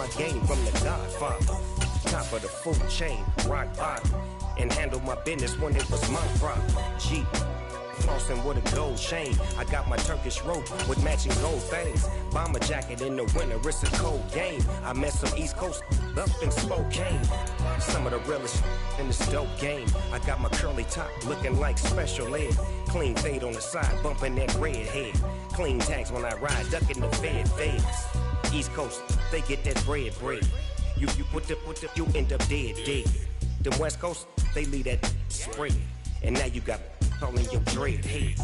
my game from the Godfather. Top of the food chain, rock bottom. And handle my business when it was my problem. G. Flossing with a gold chain. I got my Turkish rope with matching gold things. Bomber jacket in the winter, it's a cold game. I met some East Coast up in Spokane. Some of the realest in this dope game. I got my curly top looking like special ed. Clean fade on the side, bumping that red head. Clean tags when I ride, ducking the feds. East Coast, they get that bread. You put the, you end up dead. The West Coast, they leave that spread. And now you got calling your dread head.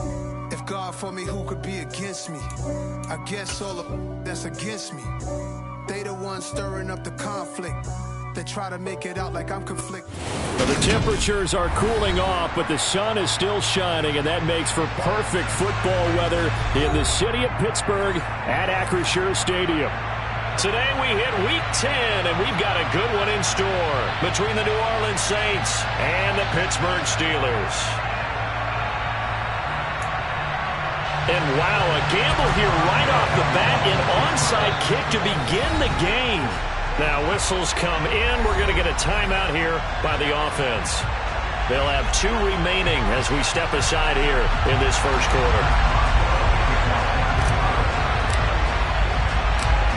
If God for me, who could be against me? I guess all of that's against me. They the ones stirring up the conflict. They try to make it out like I'm conflicted. Well, the temperatures are cooling off, but the sun is still shining, and that makes for perfect football weather in the city of Pittsburgh at Acrisure Stadium. Today we hit Week 10, and we've got a good one in store between the New Orleans Saints and the Pittsburgh Steelers. And wow, a gamble here right off the bat, an onside kick to begin the game. Now whistles come in. We're going to get a timeout here by the offense. They'll have 2 remaining as we step aside here in this first quarter.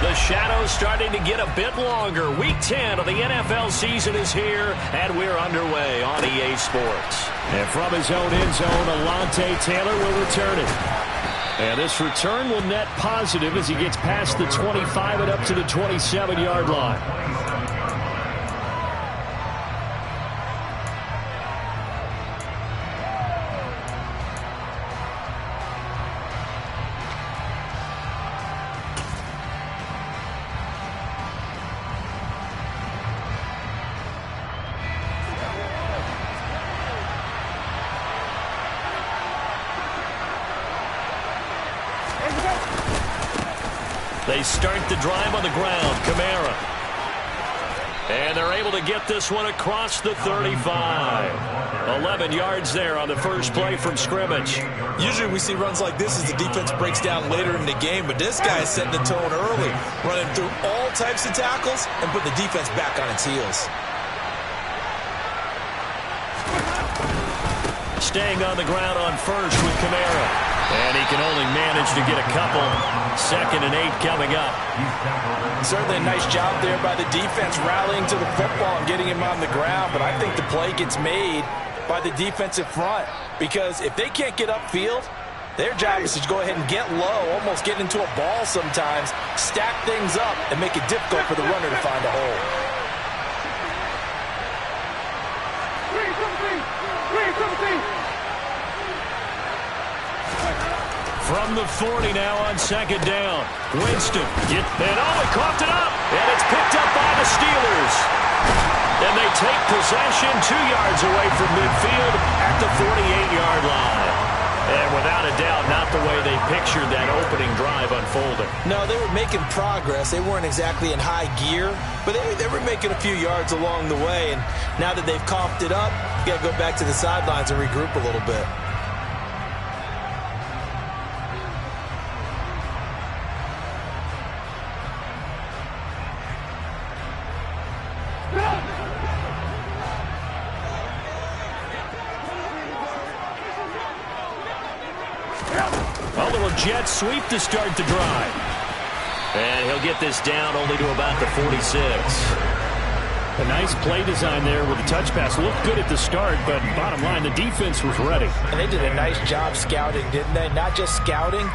The shadow's starting to get a bit longer. Week 10 of the NFL season is here, and we're underway on EA Sports. And from his own end zone, Alontae Taylor will return it. And this return will net positive as he gets past the 25 and up to the 27-yard line. They start the drive on the ground. Kamara. And they're able to get this one across the 35. 11 yards there on the first play from scrimmage. Usually we see runs like this as the defense breaks down later in the game, but this guy is setting the tone early, running through all types of tackles and put the defense back on its heels. Staying on the ground on first with Kamara. And he can only manage to get a couple. 2nd and 8 coming up. Certainly a nice job there by the defense rallying to the football and getting him on the ground, but I think the play gets made by the defensive front, because if they can't get upfield, their job is to go ahead and get low, almost get into a ball sometimes, stack things up, and make it difficult for the runner to find a hole. From the 40 now on 2nd down. Winston. He coughed it up. And it's picked up by the Steelers. And they take possession 2 yards away from midfield at the 48-yard line. And without a doubt, not the way they pictured that opening drive unfolding. No, they were making progress. They weren't exactly in high gear, but they were making a few yards along the way. And now that they've coughed it up, you got to go back to the sidelines and regroup a little bit. A little jet sweep to start the drive. And he'll get this down only to about the 46. A nice play design there with the touch pass. Looked good at the start, but bottom line, the defense was ready. And they did a nice job scouting, didn't they? Not just scouting,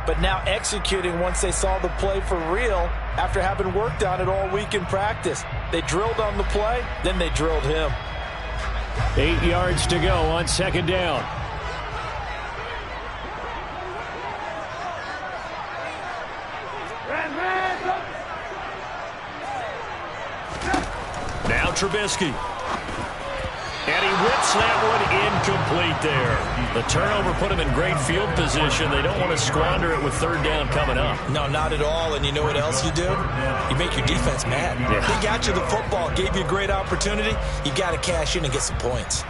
but now executing once they saw the play for real after having worked on it all week in practice. They drilled on the play, then they drilled him. 8 yards to go on 2nd down. Now Trubisky. And he whips that one incomplete there. The turnover put him in great field position. They don't want to squander it with 3rd down coming up. No, not at all. And you know what else you do? You make your defense mad. Yeah. They got you the football, gave you a great opportunity. You got to cash in and get some points.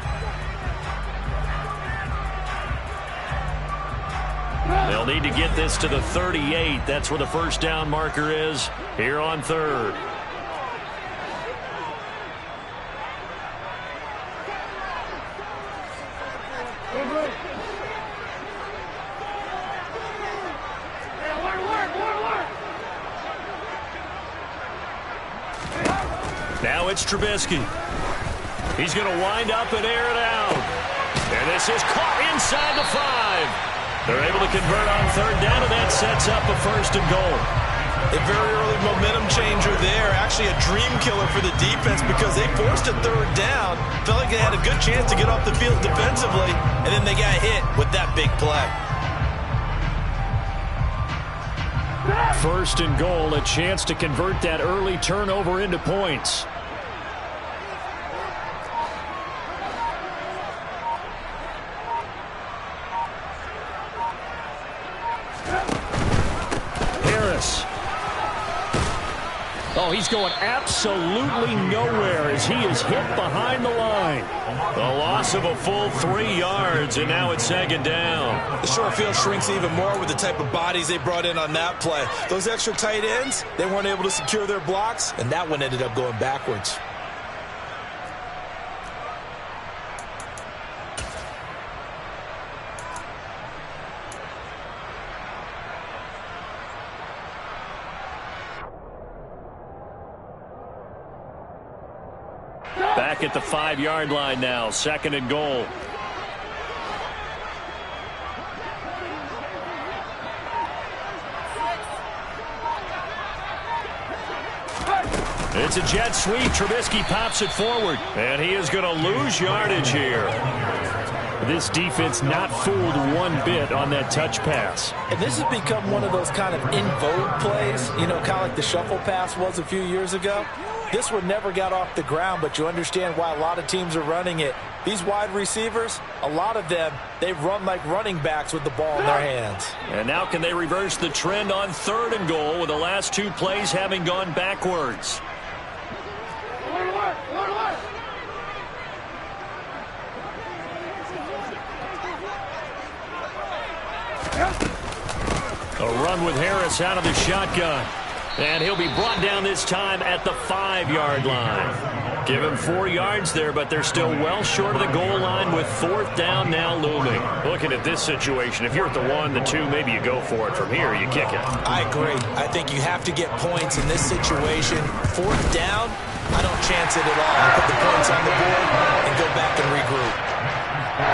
They'll need to get this to the 38. That's where the 1st down marker is here on 3rd. Now it's Trubisky. He's going to wind up and air it out. And this is caught inside the 5. They're able to convert on third down, and that sets up a first and goal. A very early momentum changer there. Actually a dream killer for the defense because they forced a third down. Felt like they had a good chance to get off the field defensively, and then they got hit with that big play. First and goal, a chance to convert that early turnover into points. Harris. Oh, he's going absolutely nowhere as he is hit behind the line. The loss of a full 3 yards, and now it's second down. The short field shrinks even more with the type of bodies they brought in on that play. Those extra tight ends, they weren't able to secure their blocks, and that one ended up going backwards. Back at the 5-yard line now, second and goal. It's a jet sweep. Trubisky pops it forward, and he is going to lose yardage here. This defense not fooled one bit on that touch pass. And this has become one of those kind of in vogue plays, you know, kind of like the shuffle pass was a few years ago. This one never got off the ground, but you understand why a lot of teams are running it. These wide receivers, a lot of them, they run like running backs with the ball in their hands. And now can they reverse the trend on third and goal with the last 2 plays having gone backwards? A run with Harris out of the shotgun. And he'll be brought down this time at the 5-yard line. Give him 4 yards there, but they're still well short of the goal line with fourth down now looming. Looking at this situation, if you're at the 1, the 2, maybe you go for it. From here, you kick it. I agree. I think you have to get points in this situation. Fourth down, I don't chance it at all. I put the points on the board and go back and regroup.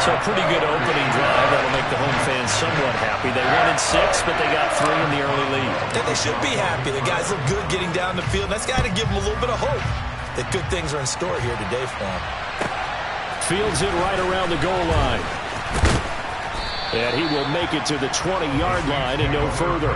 So a pretty good opening drive. That'll make the home fans somewhat happy. They wanted 6, but they got 3 in the early lead. And they should be happy. The guys look good getting down the field. That's got to give them a little bit of hope that good things are in store here today for them. Fields it right around the goal line. And he will make it to the 20-yard line and no further.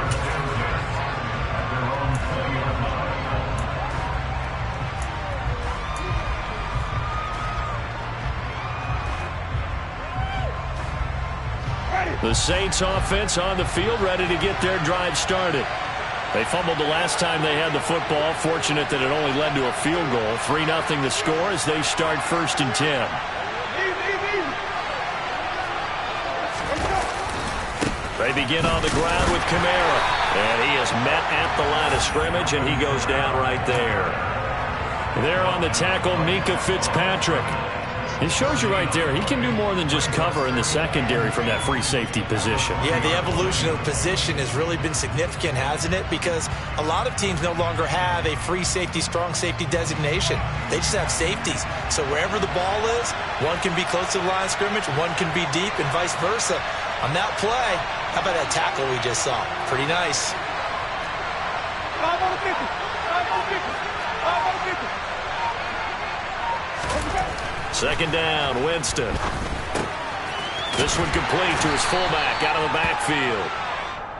The Saints offense on the field, ready to get their drive started. They fumbled the last time they had the football. Fortunate that it only led to a field goal. 3-0 the score as they start first and 10. They begin on the ground with Kamara. And he is met at the line of scrimmage, and he goes down right there. There on the tackle, Minkah Fitzpatrick. It shows you right there, he can do more than just cover in the secondary from that free safety position. Yeah, the evolution of position has really been significant, hasn't it? Because a lot of teams no longer have a free safety, strong safety designation. They just have safeties. So wherever the ball is, one can be close to the line of scrimmage, one can be deep, and vice versa. On that play, how about that tackle we just saw? Pretty nice. Second down, Winston. This one complete to his fullback out of the backfield.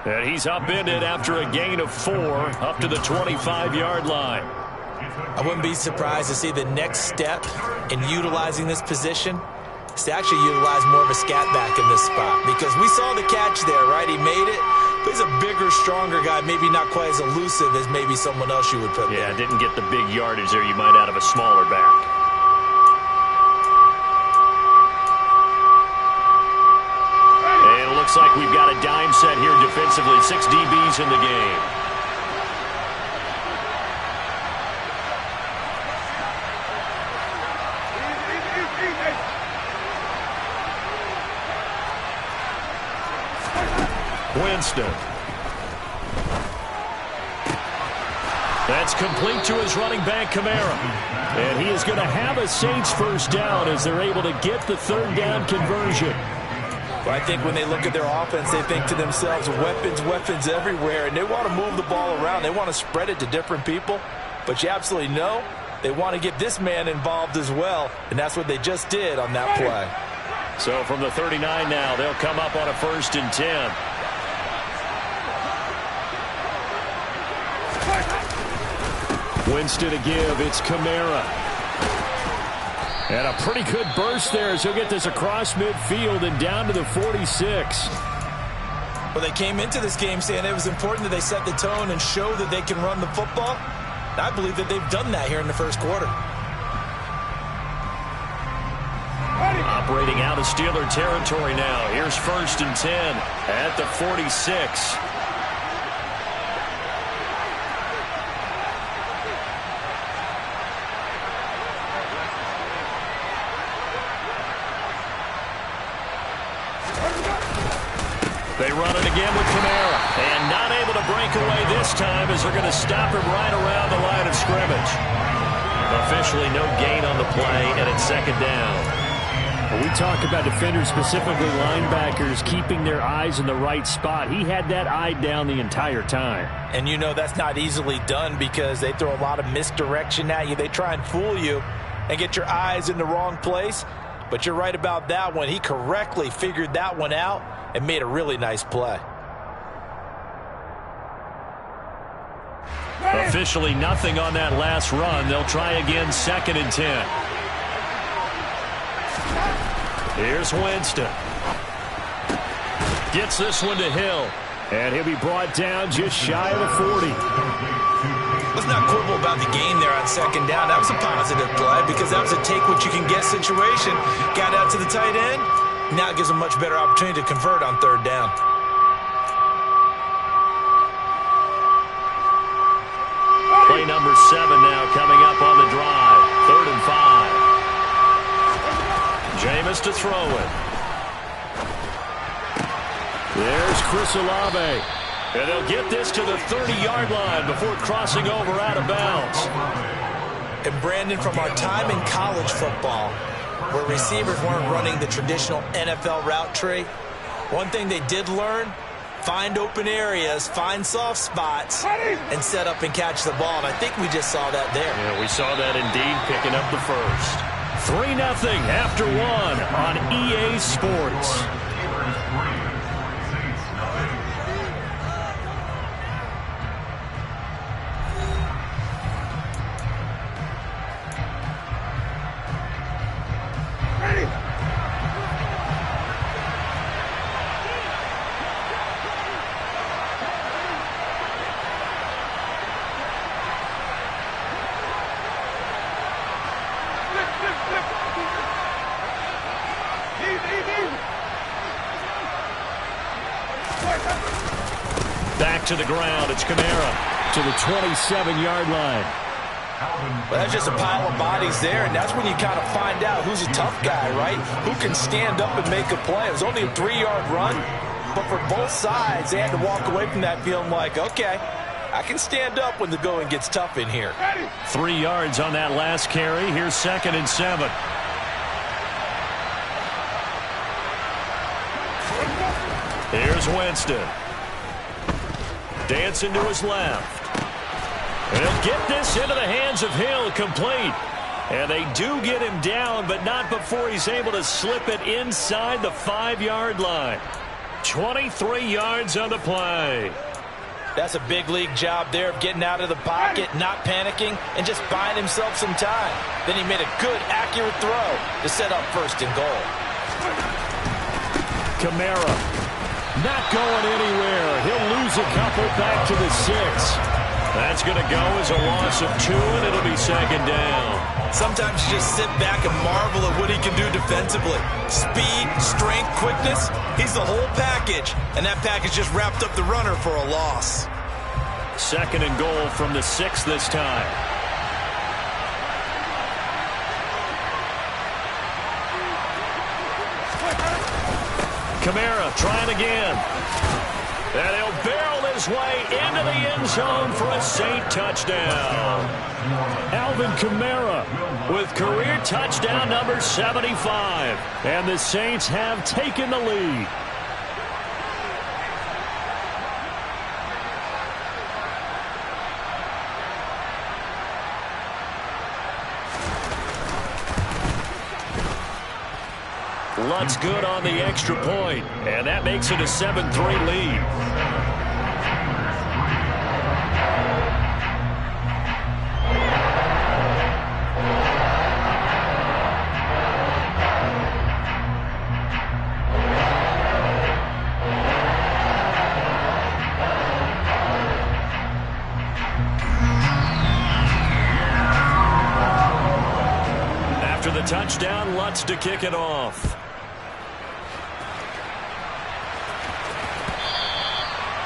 And he's upended after a gain of 4 up to the 25-yard line. I wouldn't be surprised to see the next step in utilizing this position is to actually utilize more of a scat back in this spot. Because we saw the catch there, right? He made it. But he's a bigger, stronger guy, maybe not quite as elusive as maybe someone else you would put there. Yeah, didn't get the big yardage there you might out of a smaller back. Looks like we've got a dime set here defensively. 6 DBs in the game. Winston. That's complete to his running back, Kamara. And he is going to have a Saints first down as they're able to get the third down conversion. Well, I think when they look at their offense, they think to themselves, weapons, weapons everywhere, and they want to move the ball around. They want to spread it to different people. But you absolutely know they want to get this man involved as well, and that's what they just did on that play. So from the 39 now, they'll come up on a 1st and 10. Winston to give. It's Kamara. And a pretty good burst there as he'll get this across midfield and down to the 46. Well, they came into this game saying it was important that they set the tone and show that they can run the football. And I believe that they've done that here in the first quarter. Operating out of Steeler territory now. Here's 1st and 10 at the 46. They run it again with Kamara. And not able to break away this time as they're going to stop him right around the line of scrimmage. Officially no gain on the play, and it's 2nd down. When we talk about defenders, specifically linebackers, keeping their eyes in the right spot, he had that eye down the entire time. And you know that's not easily done because they throw a lot of misdirection at you. They try and fool you and get your eyes in the wrong place. But you're right about that one. He correctly figured that one out and made a really nice play. Officially nothing on that last run. They'll try again 2nd and 10. Here's Winston. Gets this one to Hill. And he'll be brought down just shy of the 40. Let's not quibble about the gain there on 2nd down. That was a positive play because that was a take-what-you-can-get situation. Got out to the tight end. Now it gives them a much better opportunity to convert on 3rd down. Play number 7 now coming up on the drive. 3rd and 5. Jameis to throw it. There's Chris Olave. And they'll get this to the 30-yard line before crossing over out of bounds. And Brandon, from our time in college football, where receivers weren't running the traditional NFL route tree, one thing they did learn, find open areas, find soft spots, and set up and catch the ball. And I think we just saw that there. Yeah, we saw that indeed, picking up the first. 3-0 after 1 on EA Sports. Back to the ground. It's Kamara to the 27-yard line. Well, that's just a pile of bodies there, and that's when you kind of find out who's a tough guy, right? Who can stand up and make a play. It was only a 3-yard run, but for both sides, they had to walk away from that feeling like, okay, I can stand up when the going gets tough in here. 3 yards on that last carry. Here's 2nd and 7. Here's Winston. Dancing to his left. And he'll get this into the hands of Hill, complete. And they do get him down, but not before he's able to slip it inside the 5-yard line. 23 yards on the play. That's a big league job there of getting out of the pocket, not panicking, and just buying himself some time. Then he made a good, accurate throw to set up 1st and goal. Kamara not going anywhere. He'll lose a couple back to the 6. That's going to go as a loss of 2, and it'll be 2nd down. Sometimes you just sit back and marvel at what he can do defensively. Speed, strength, quickness, he's the whole package. And that package just wrapped up the runner for a loss. 2nd and goal from the 6 this time. Kamara trying again. And he'll barrel his way into the end zone for a Saint touchdown. Alvin Kamara with career touchdown number 75. And the Saints have taken the lead. Lutt's good on the extra point, and that makes it a 7-3 lead. After the touchdown, Lutz to kick it off.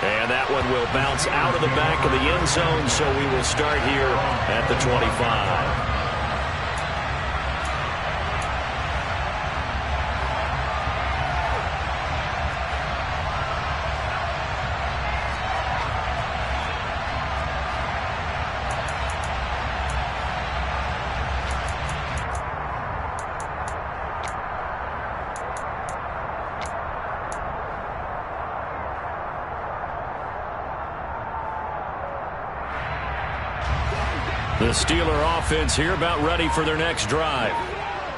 And that one will bounce out of the back of the end zone, so we will start here at the 25. The Steeler offense here about ready for their next drive.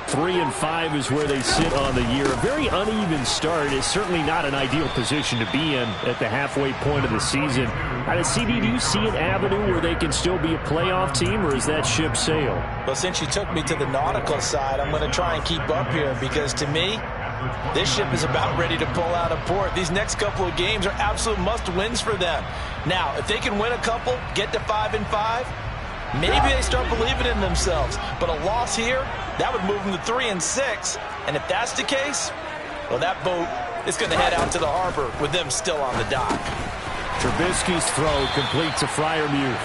3-5 is where they sit on the year. A very uneven start is certainly not an ideal position to be in at the halfway point of the season. CD, do you see an avenue where they can still be a playoff team, or is that ship sailed? Well, since you took me to the nautical side, I'm going to try and keep up here because to me, this ship is about ready to pull out of port. These next couple of games are absolute must-wins for them. Now, if they can win a couple, get to 5-5, maybe they start believing in themselves. But a loss here, that would move them to 3-6. And if that's the case, well, that boat is going to head out to the harbor with them still on the dock. Trubisky's throw complete to Freiermuth.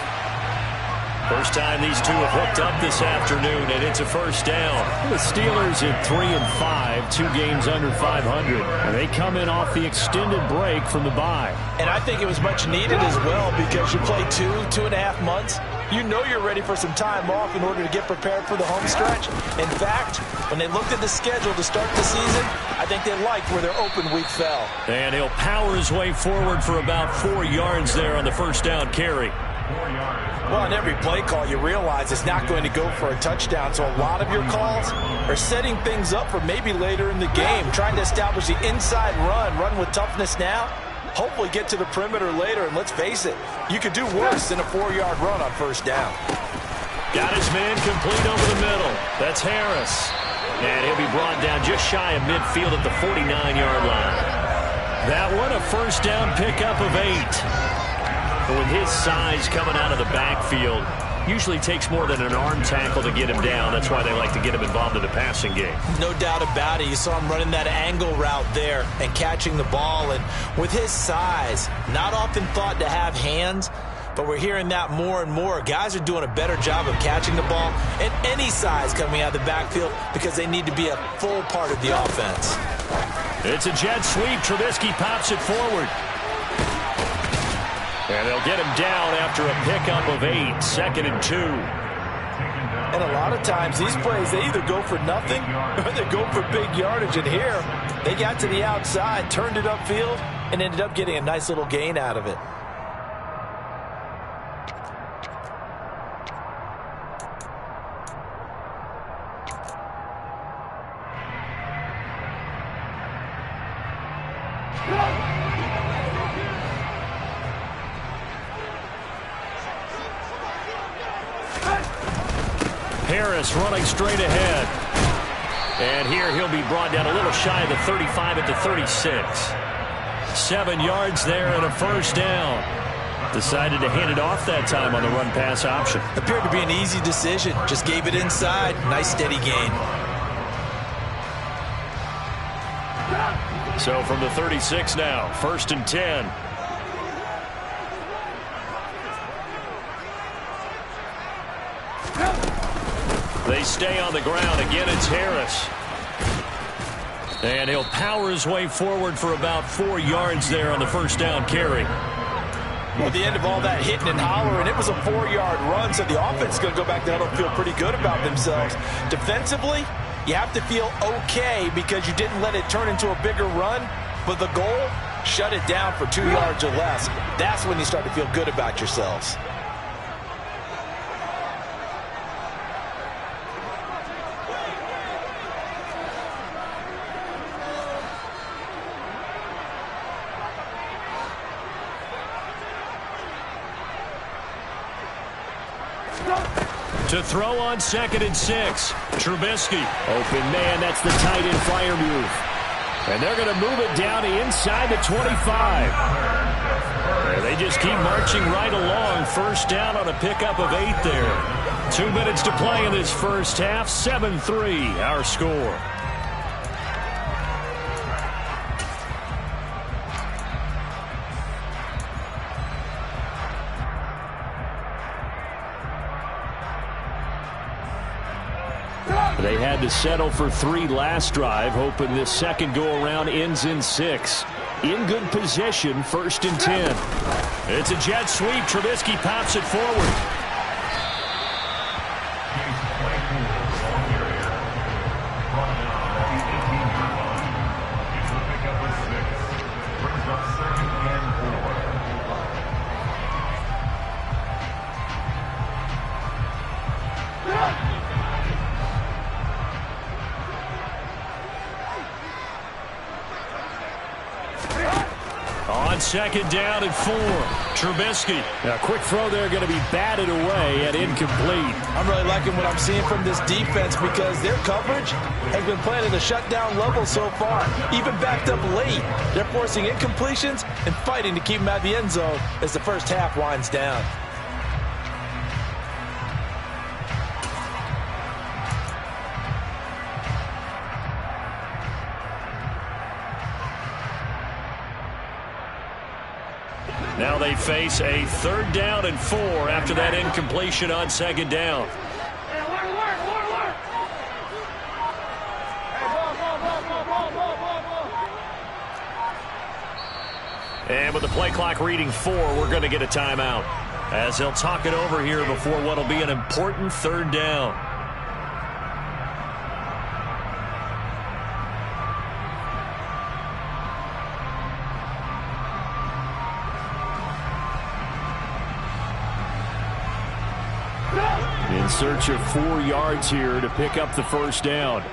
First time these two have hooked up this afternoon, and it's a first down. The Steelers at 3-5, 2 games under 500. And they come in off the extended break from the bye. And I think it was much needed as well because you play 2.5 months. You know you're ready for some time off in order to get prepared for the home stretch. In fact, when they looked at the schedule to start the season, I think they liked where their open week fell. And he'll power his way forward for about 4 yards there on the first down carry. Well, on every play call, you realize it's not going to go for a touchdown, so a lot of your calls are setting things up for maybe later in the game, trying to establish the inside run with toughness now, hopefully get to the perimeter later, and let's face it, you could do worse than a 4-yard run on first down. Got his man complete over the middle. That's Harris. And he'll be brought down just shy of midfield at the 49-yard line. That one, a first down pickup of 8. With his size coming out of the backfield, usually takes more than an arm tackle to get him down. That's why they like to get him involved in the passing game. No doubt about it. You saw him running that angle route there and catching the ball. And with his size, not often thought to have hands, but we're hearing that more and more. Guys are doing a better job of catching the ball at any size coming out of the backfield because they need to be a full part of the offense. It's a jet sweep. Trubisky pops it forward. And they'll get him down after a pickup of 8, 2nd and 2. And a lot of times these plays, they either go for nothing or they go for big yardage. And here, they got to the outside, turned it upfield, and ended up getting a nice little gain out of it. Harris running straight ahead. And here he'll be brought down a little shy of the 35 at the 36. 7 yards there and a first down. Decided to hand it off that time on the run-pass option. Appeared to be an easy decision. Just gave it inside. Nice steady gain. So from the 36 now, 1st and 10. They stay on the ground. Again, it's Harris. And he'll power his way forward for about 4 yards there on the first down carry. Well, at the end of all that hitting and hollering, it was a 4-yard run, so the offense is going to go back there and feel pretty good about themselves. Defensively, you have to feel okay because you didn't let it turn into a bigger run, but the goal, shut it down for 2 yards or less. That's when you start to feel good about yourselves. To throw on 2nd and 6. Trubisky. Open man, that's the tight end flyer move. And they're going to move it down inside the 25. They just keep marching right along. First down on a pickup of 8 there. 2 minutes to play in this first half. 7-3 our score. They had to settle for 3 last drive, hoping this second go-around ends in 6. In good position, 1st and 10. It's a jet sweep. Trubisky pops it forward. On 2nd down and 4. Trubisky. A quick throw there going to be batted away and incomplete. I'm really liking what I'm seeing from this defense because their coverage has been playing at a shutdown level so far. Even backed up late. They're forcing incompletions and fighting to keep them out of the end zone as the first half winds down. Now they face a 3rd down and 4 after that incompletion on 2nd down. And with the play clock reading 4, we're going to get a timeout, as they'll talk it over here before what will be an important 3rd down. In search of 4 yards here to pick up the first down.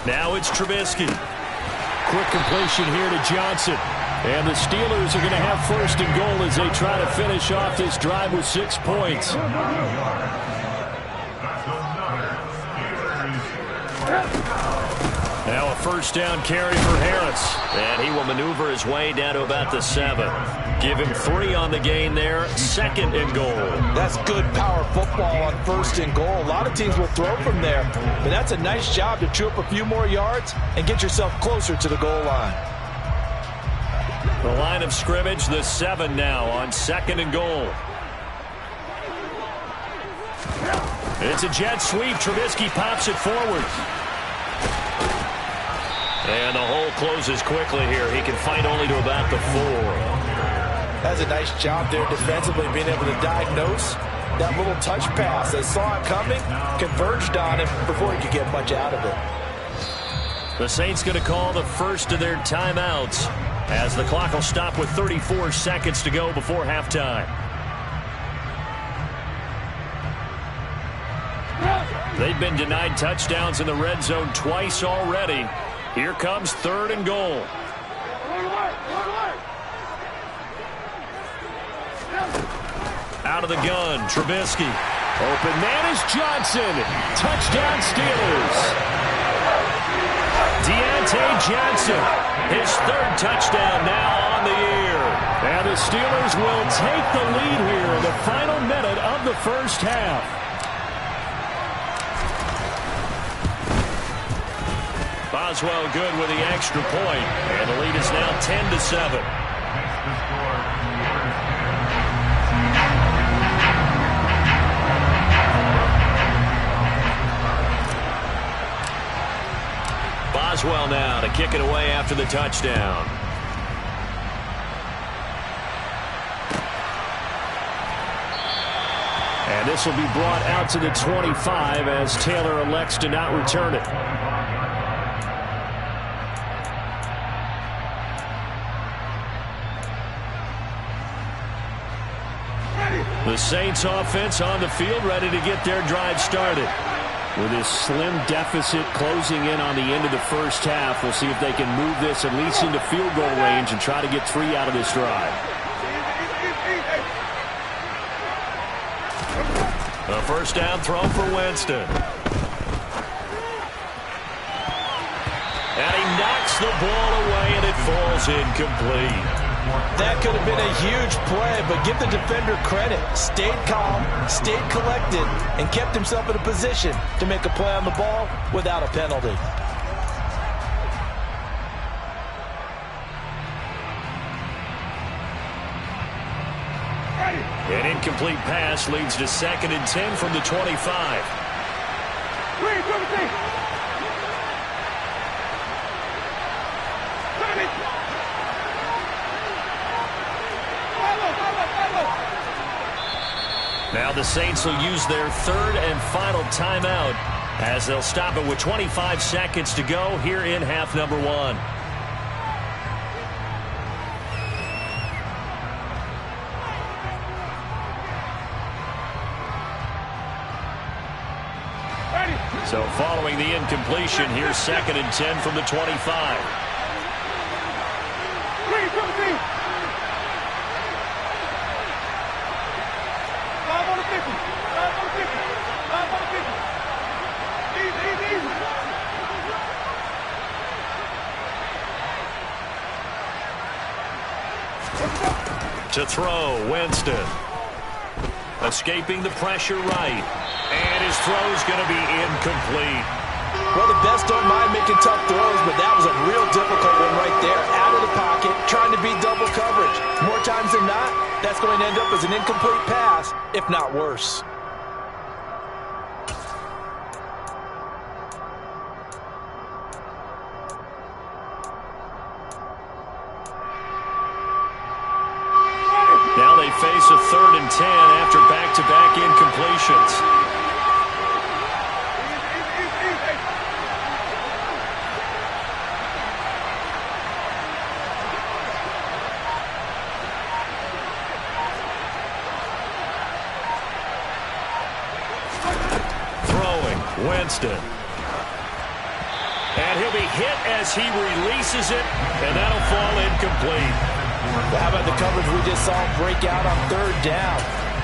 Now it's Trubisky. Quick completion here to Johnson. And the Steelers are going to have 1st and goal as they try to finish off this drive with 6 points. Now a 1st down carry for Harris. And he will maneuver his way down to about the 7. Give him 3 on the gain there. 2nd and goal. That's good power football on 1st and goal. A lot of teams will throw from there. But that's a nice job to chew up a few more yards and get yourself closer to the goal line. The line of scrimmage, the 7 now on 2nd and goal. It's a jet sweep. Trubisky pops it forward. And the hole closes quickly here. He can fight only to about the 4. That's a nice job there defensively, being able to diagnose that little touch pass. They saw it coming, converged on him before he could get much out of it. The Saints going to call the first of their timeouts as the clock will stop with 34 seconds to go before halftime. They've been denied touchdowns in the red zone twice already. Here comes 3rd and goal. Out of the gun, Trubisky. Open man is Johnson. Touchdown Steelers. Deontay Johnson, his 3rd touchdown now on the year. And the Steelers will take the lead here in the final minute of the first half. Boswell good with the extra point, and the lead is now 10-7. Boswell now to kick it away after the touchdown. And this will be brought out to the 25 as Taylor elects to not return it. The Saints offense on the field, ready to get their drive started. With this slim deficit closing in on the end of the first half, we'll see if they can move this at least into field goal range and try to get 3 out of this drive. A first down throw for Winston. And he knocks the ball away, and it falls incomplete. That could have been a huge play, but give the defender credit. Stayed calm, stayed collected, and kept himself in a position to make a play on the ball without a penalty. An incomplete pass leads to 2nd and 10 from the 25. Now the Saints will use their 3rd and final timeout as they'll stop it with 25 seconds to go here in half number 1. So following the incompletion, here's 2nd and 10 from the 25. To throw, Winston. Escaping the pressure right. And his throw is going to be incomplete. Well, the best don't mind making tough throws, but that was a real difficult one right there. Out of the pocket, trying to beat double coverage. More times than not, that's going to end up as an incomplete pass, if not worse. Now they face a 3rd and 10 after back-to-back incompletions. Winston. And he'll be hit as he releases it, and that'll fall incomplete. How about the coverage we just saw break out on 3rd down?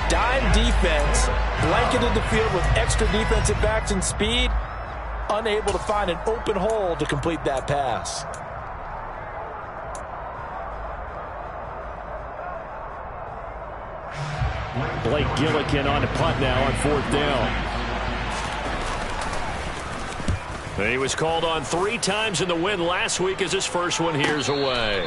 Dime defense, blanketed the field with extra defensive backs and speed, unable to find an open hole to complete that pass. Blake Gillikin on the punt now on 4th down. He was called on 3 times in the win last week as his first one here's away.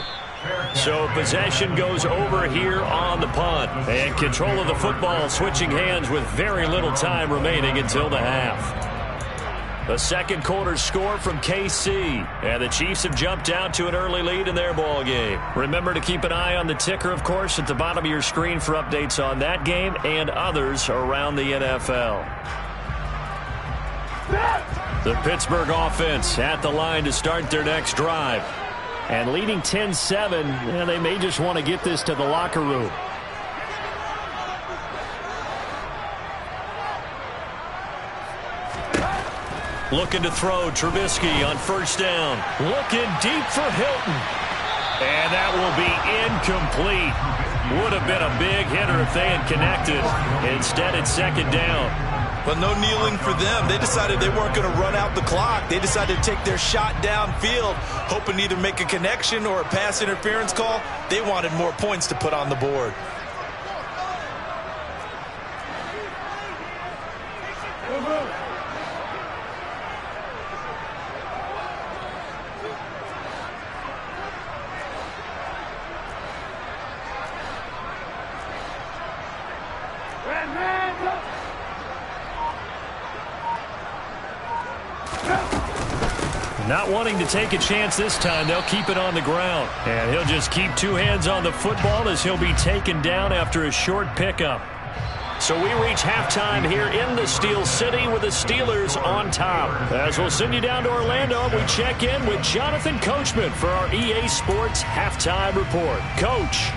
So possession goes over here on the punt. And control of the football switching hands with very little time remaining until the half. The second quarter score from KC. And the Chiefs have jumped out to an early lead in their ball game. Remember to keep an eye on the ticker, of course, at the bottom of your screen for updates on that game and others around the NFL. The Pittsburgh offense at the line to start their next drive. And leading 10-7, they may just want to get this to the locker room. Looking to throw, Trubisky on 1st down. Looking deep for Hilton. And that will be incomplete. Would have been a big hitter if they had connected. Instead, it's 2nd down. But no kneeling for them. They decided they weren't going to run out the clock. They decided to take their shot downfield, hoping to either make a connection or a pass interference call. They wanted more points to put on the board. Not wanting to take a chance this time, they'll keep it on the ground. And he'll just keep two hands on the football as he'll be taken down after a short pickup. So we reach halftime here in the Steel City with the Steelers on top. As we'll send you down to Orlando, we check in with Jonathan Coachman for our EA Sports Halftime Report. Coach.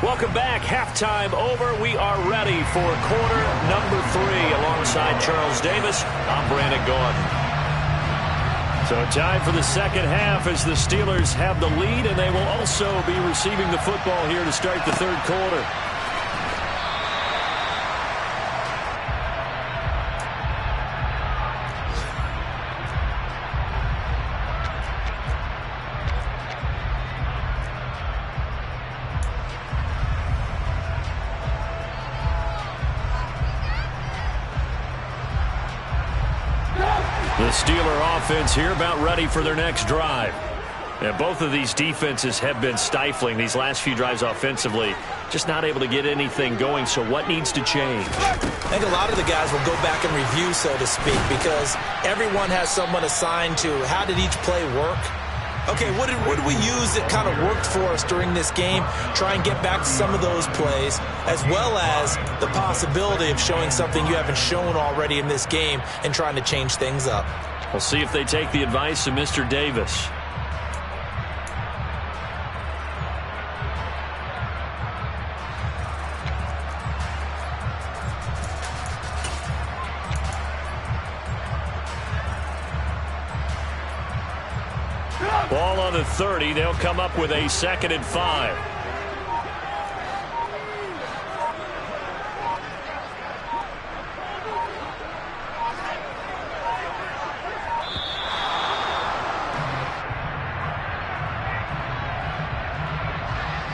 Welcome back. Halftime over. We are ready for quarter number 3. Alongside Charles Davis, I'm Brandon Gordon. So time for the second half as the Steelers have the lead, and they will also be receiving the football here to start the third quarter. The Steeler offense here about ready for their next drive. And both of these defenses have been stifling these last few drives offensively. Just not able to get anything going, so what needs to change? I think a lot of the guys will go back and review, so to speak, because everyone has someone assigned to how did each play work. Okay, what did we use that kind of worked for us during this game? Try and get back to some of those plays, as well as the possibility of showing something you haven't shown already in this game and trying to change things up. We'll see if they take the advice of Mr. Davis. Ball on the 30. They'll come up with a 2nd and 5.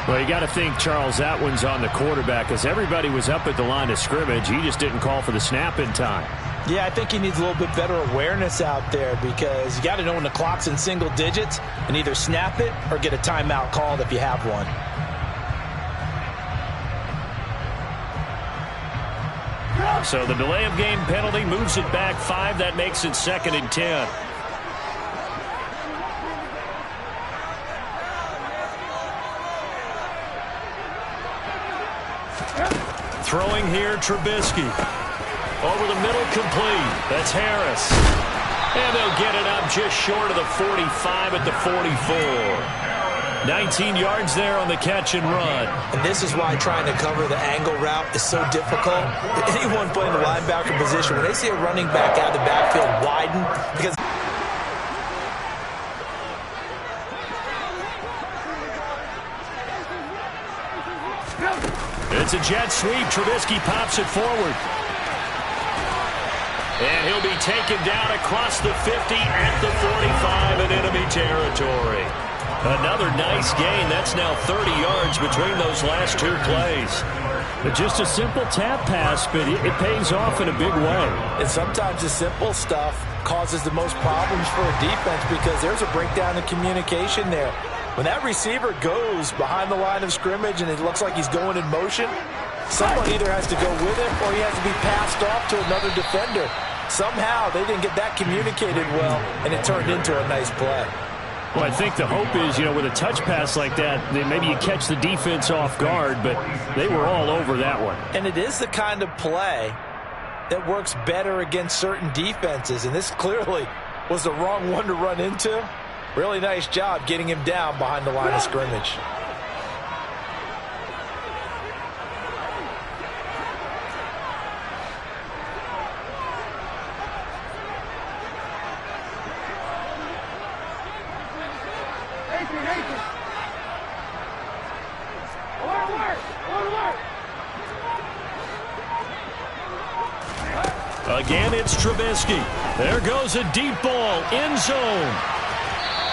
Well, you got to think, Charles, that one's on the quarterback because everybody was up at the line of scrimmage. He just didn't call for the snap in time. Yeah, I think he needs a little bit better awareness out there because you got to know when the clock's in single digits and either snap it or get a timeout called if you have one. So the delay of game penalty moves it back 5. That makes it 2nd and 10. Throwing here, Trubisky. Over the middle, complete. That's Harris. And they'll get it up just short of the 45 at the 44. 19 yards there on the catch and run. And this is why trying to cover the angle route is so difficult. Anyone playing the linebacker position, when they see a running back out of the backfield widen, because it's a jet sweep. Trubisky pops it forward. And he'll be taken down across the 50 at the 45 in enemy territory. Another nice gain. That's now 30 yards between those last 2 plays. But just a simple tap pass, but it pays off in a big way. And sometimes the simple stuff causes the most problems for a defense because there's a breakdown in communication there. When that receiver goes behind the line of scrimmage and it looks like he's going in motion, someone either has to go with him or he has to be passed off to another defender. Somehow they didn't get that communicated well, and it turned into a nice play. Well, I think the hope is, with a touch pass like that, maybe you catch the defense off guard, but they were all over that one. And it is the kind of play that works better against certain defenses, and this clearly was the wrong one to run into. Really nice job getting him down behind the line of scrimmage. Again, it's Trubisky. There goes a deep ball, end zone.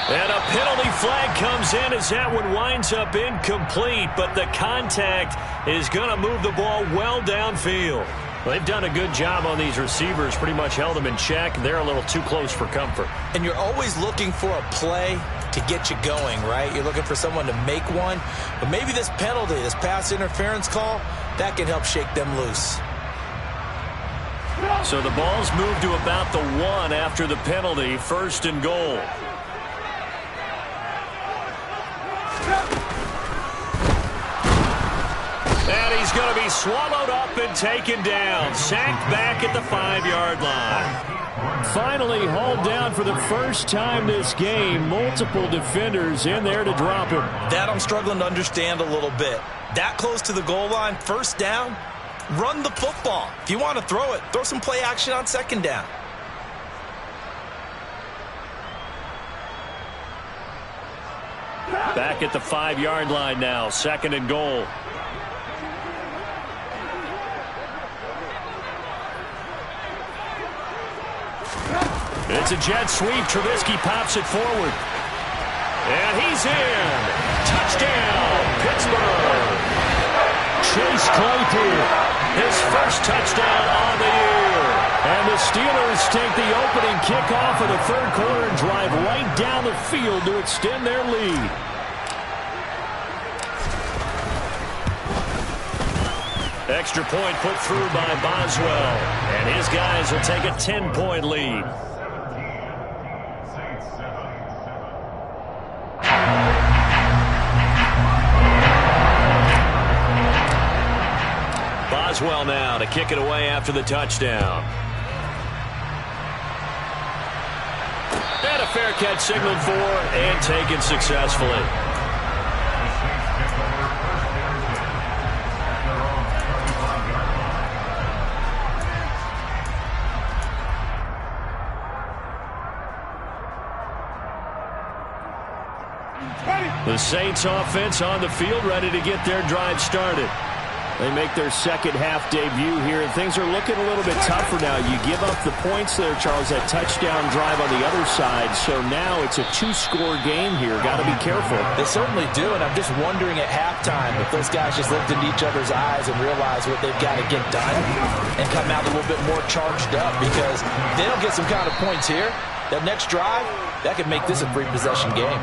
And a penalty flag comes in as that one winds up incomplete, but the contact is going to move the ball well downfield. Well, they've done a good job on these receivers, pretty much held them in check. They're a little too close for comfort. And you're always looking for a play to get you going, right? You're looking for someone to make one. But maybe this penalty, this pass interference call, that can help shake them loose. So the ball's moved to about the 1 after the penalty, 1st and goal. And he's going to be swallowed up and taken down. Sacked back at the 5-yard line. Finally hauled down for the first time this game. Multiple defenders in there to drop him. That I'm struggling to understand a little bit. That close to the goal line, 1st down, run the football. If you want to throw it, throw some play action on 2nd down. Back at the 5-yard line now, 2nd and goal. It's a jet sweep. Trubisky pops it forward. And he's in. Touchdown, Pittsburgh. Chase Claypool, his first touchdown on the year. And the Steelers take the opening kickoff of the 3rd quarter and drive right down the field to extend their lead. Extra point put through by Boswell. And his guys will take a 10-point lead. Boswell now to kick it away after the touchdown. And a fair catch signaled for and taken successfully. The Saints offense on the field, ready to get their drive started. They make their second half debut here, and things are looking a little bit tougher now. You give up the points there, Charles, that touchdown drive on the other side. So now it's a 2-score game here. Got to be careful. They certainly do, and I'm just wondering at halftime if those guys just looked into each other's eyes and realized what they've got to get done and come out a little bit more charged up, because if they don't get some kind of points here, that next drive, that could make this a free possession game.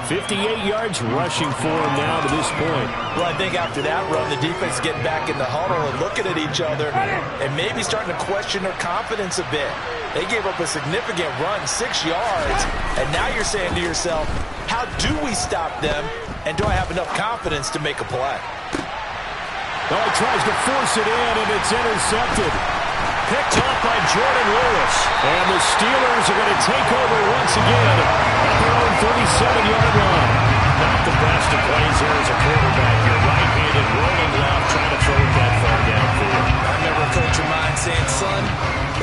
58 yards rushing for him now to this point. Well, I think after that run, the defense is getting back in the huddle and looking at each other and maybe starting to question their confidence a bit. They gave up a significant run, 6 yards, and now you're saying to yourself, how do we stop them, and do I have enough confidence to make a play? Well, he tries to force it in, and it's intercepted. Picked off by Jordan Lewis. And the Steelers are going to take over once again at their own 37-yard line. Not the best of plays here as a quarterback. You're right-handed, rolling left, trying to throw it that far downfield. I remember a coach of mine saying, son,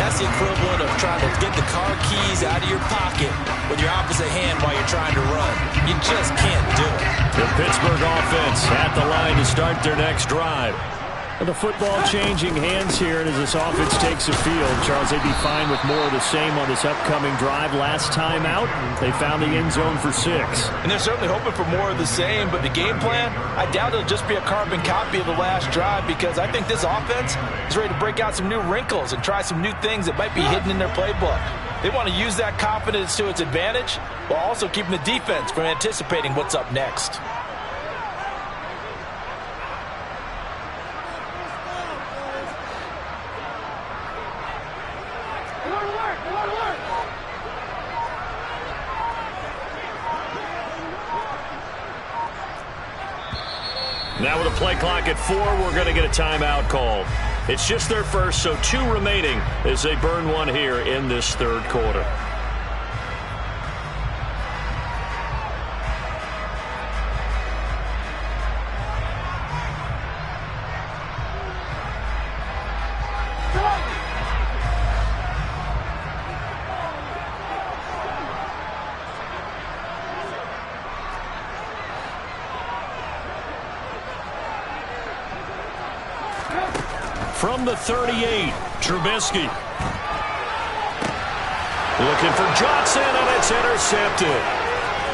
that's the equivalent of trying to get the car keys out of your pocket with your opposite hand while you're trying to run. You just can't do it. The Pittsburgh offense at the line to start their next drive. And the football changing hands here, and as this offense takes the field, Charles, they'd be fine with more of the same on this upcoming drive. Last time out, they found the end zone for 6. And they're certainly hoping for more of the same, but the game plan, I doubt it'll just be a carbon copy of the last drive, because I think this offense is ready to break out some new wrinkles and try some new things that might be hidden in their playbook. They want to use that confidence to its advantage while also keeping the defense from anticipating what's up next. Now with a play clock at 4, we're going to get a timeout called. It's just their first, so 2 remaining as they burn one here in this 3rd quarter. From the 38, Trubisky. Looking for Johnson, and it's intercepted.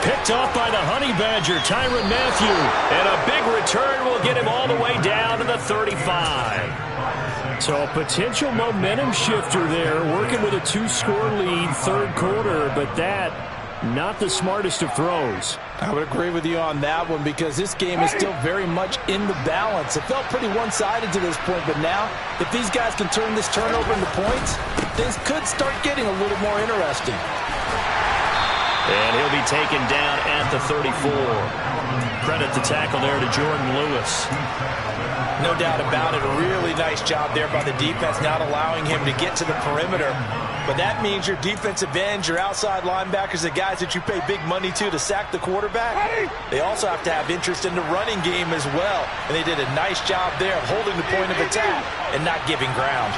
Picked off by the Honey Badger, Tyrann Mathieu. And a big return will get him all the way down to the 35. So a potential momentum shifter there, working with a 2-score lead, 3rd quarter, but that not the smartest of throws. I would agree with you on that one because this game is still very much in the balance. It felt pretty one-sided to this point, but now if these guys can turn this turnover into points, things could start getting a little more interesting. And he'll be taken down at the 34. Credit the tackle there to Jordan Lewis. No doubt about it. A really nice job there by the defense, not allowing him to get to the perimeter. But that means your defensive ends, your outside linebackers, the guys that you pay big money to sack the quarterback, they also have to have interest in the running game as well. And they did a nice job there of holding the point of attack and not giving ground.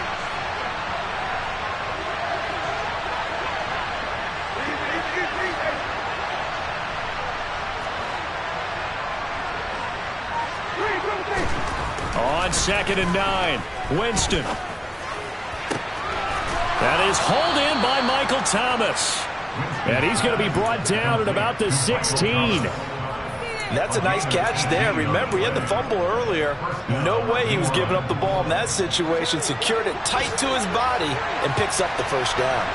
On 2nd and 9, Winston. That is hauled in by Michael Thomas. And he's going to be brought down at about the 16. That's a nice catch there. Remember, he had the fumble earlier. No way he was giving up the ball in that situation. Secured it tight to his body and picks up the first down.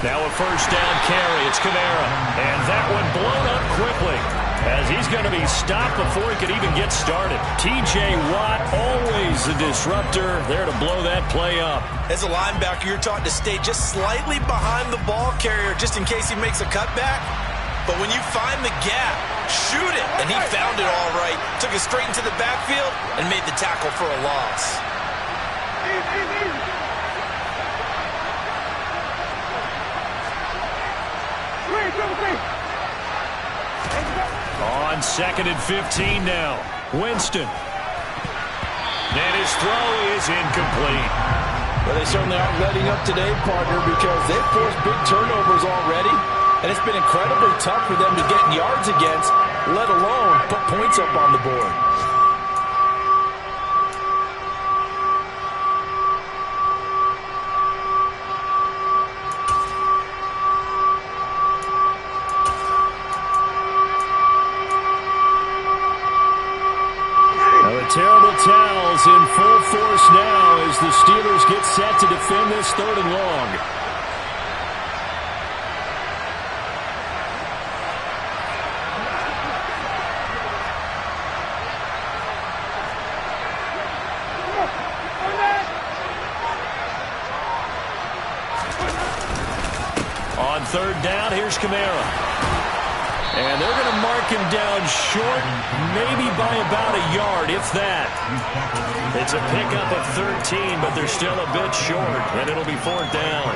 Now a first down carry. It's Kamara. And that one blown up quickly, as he's going to be stopped before he could even get started. T.J. Watt, always a disruptor, there to blow that play up. As a linebacker, you're taught to stay just slightly behind the ball carrier just in case he makes a cutback. But when you find the gap, shoot it. And he found it all right. Took it straight into the backfield and made the tackle for a loss. On 2nd and 15 now, Winston. And his throw is incomplete. Well, they certainly aren't letting up today, partner, because they've forced big turnovers already. And it's been incredibly tough for them to get yards against, let alone put points up on the board. Terrible towels in full force now as the Steelers get set to defend this 3rd and long. On 3rd down, here's Kamara. And they're going to mark him down short, maybe by about a yard, if that. It's a pickup of 13, but they're still a bit short, and it'll be 4th down.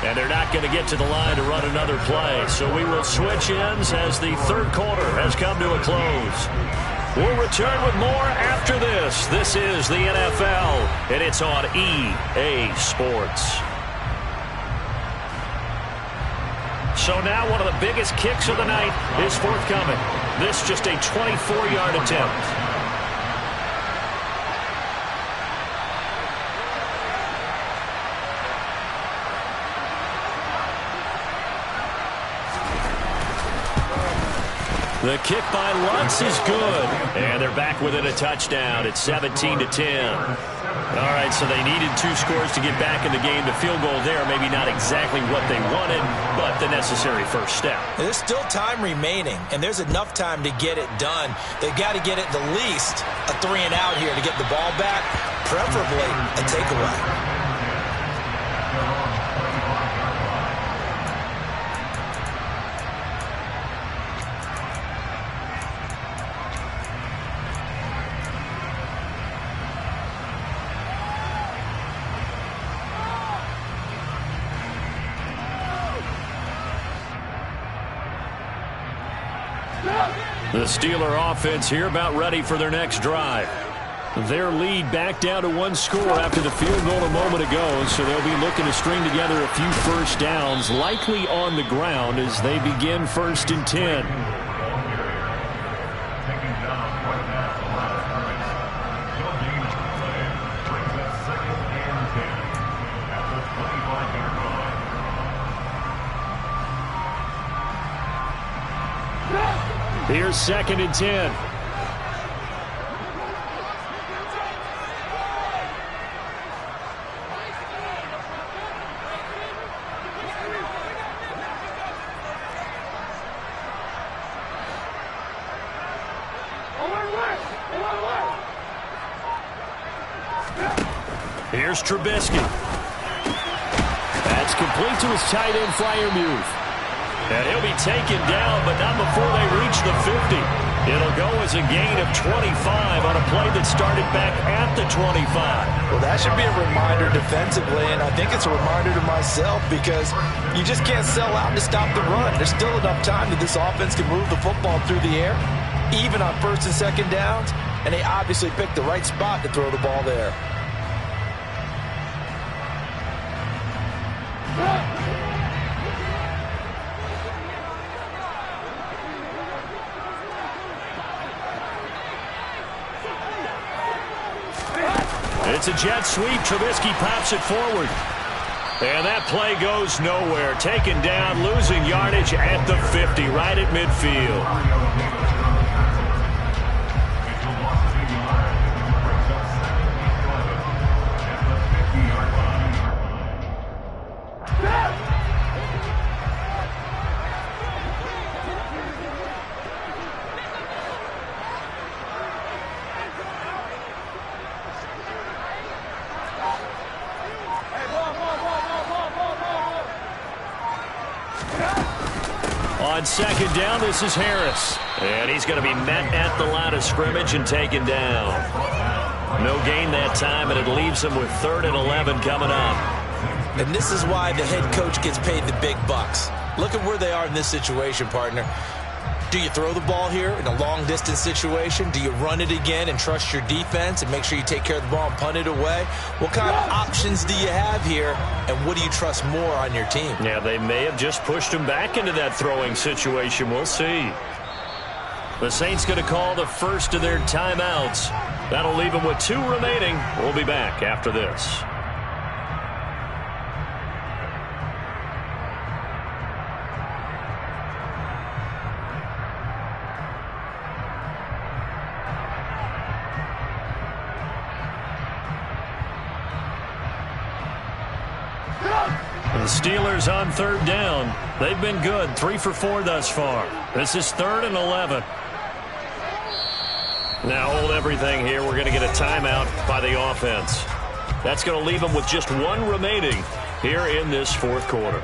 And they're not going to get to the line to run another play, so we will switch ends as the 3rd quarter has come to a close. We'll return with more after this. This is the NFL, and it's on EA Sports. So now one of the biggest kicks of the night is forthcoming. This just a 24-yard attempt. The kick by Lutz is good. And they're back within a touchdown. It's 17-10. All right, so they needed 2 scores to get back in the game. The field goal there, maybe not exactly what they wanted, but the necessary first step. There's still time remaining, and there's enough time to get it done. They've got to get it the least a 3-and-out here to get the ball back, preferably a takeaway. The Steeler offense here about ready for their next drive. Their lead back down to 1 score after the field goal a moment ago, so they'll be looking to string together a few first downs, likely on the ground as they begin 1st and 10. Here's 2nd and 10. Here's Trubisky. That's complete to his tight end, Freiermuth. And he'll be taken down, but not before they reach the 50. It'll go as a gain of 25 on a play that started back at the 25. Well, that should be a reminder defensively, and I think it's a reminder to myself because you just can't sell out to stop the run. There's still enough time that this offense can move the football through the air, even on first and second downs, and they obviously picked the right spot to throw the ball there. It's a jet sweep. Trubisky pops it forward. And that play goes nowhere. Taken down, losing yardage at the 50, right at midfield. On second down, this is Harris. And he's going to be met at the line of scrimmage and taken down. No gain that time, and it leaves him with 3rd and 11 coming up. And this is why the head coach gets paid the big bucks. Look at where they are in this situation, partner. Do you throw the ball here in a long-distance situation? Do you run it again and trust your defense and make sure you take care of the ball and punt it away? What kind of options do you have here, and what do you trust more on your team? Yeah, they may have just pushed him back into that throwing situation. We'll see. The Saints going to call the first of their timeouts. That'll leave them with 2 remaining. We'll be back after this. The Steelers on 3rd down. They've been good, 3 for 4 thus far. This is 3rd and 11. Now hold everything here. We're going to get a timeout by the offense. That's going to leave them with just 1 remaining here in this 4th quarter.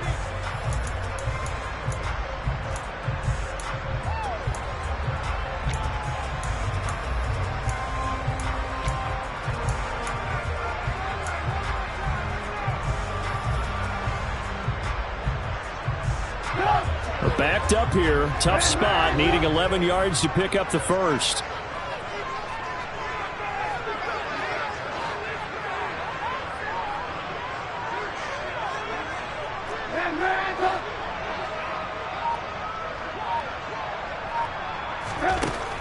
Backed up here, tough spot, needing 11 yards to pick up the first.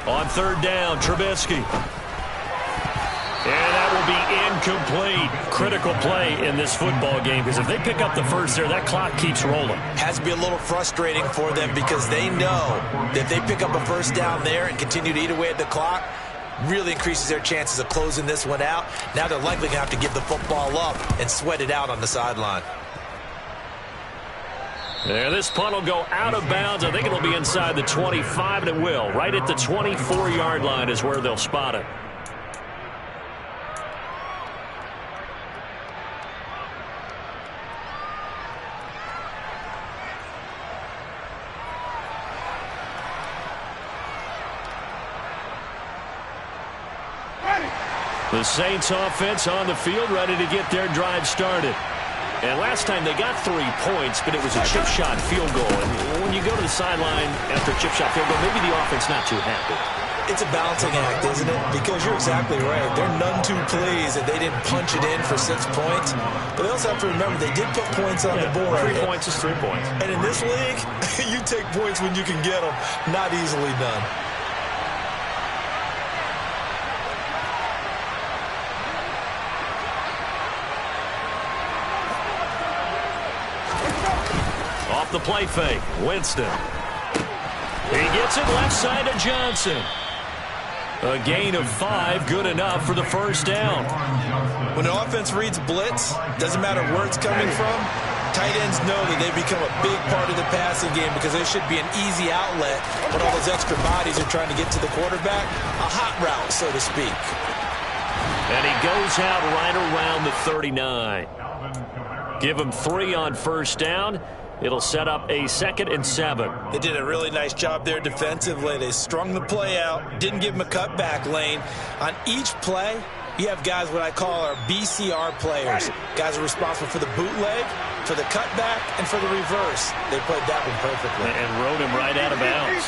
On 3rd down, Trubisky. And that will be incomplete. Critical play in this football game because if they pick up the first there, that clock keeps rolling. Has to be a little frustrating for them because they know that if they pick up a first down there and continue to eat away at the clock, really increases their chances of closing this one out. Now they're likely going to have to give the football up and sweat it out on the sideline. Yeah, this punt will go out of bounds. I think it'll be inside the 25, and it will. Right at the 24-yard line is where they'll spot it. The Saints offense on the field, ready to get their drive started. And last time they got 3 points, but it was a chip shot field goal. And when you go to the sideline after a chip shot field goal, maybe the offense not too happy. It's a balancing act, isn't it? Because you're exactly right. They're none too pleased that they didn't punch it in for 6 points. But they also have to remember they did put points on the board. 3 points is 3 points. And in this league, you take points when you can get them. Not easily done. Off the play fake, Winston. He gets it left side to Johnson. A gain of 5, good enough for the first down. When the offense reads blitz, doesn't matter where it's coming from, tight ends know that they become a big part of the passing game because they should be an easy outlet when all those extra bodies are trying to get to the quarterback. A hot route, so to speak. And he goes out right around the 39. Give him 3 on first down. It'll set up a 2nd and 7. They did a really nice job there defensively. They strung the play out, didn't give him a cutback lane. On each play, you have guys what I call our BCR players. Guys are responsible for the bootleg, for the cutback, and for the reverse. They played that one perfectly. And rode him right out of bounds.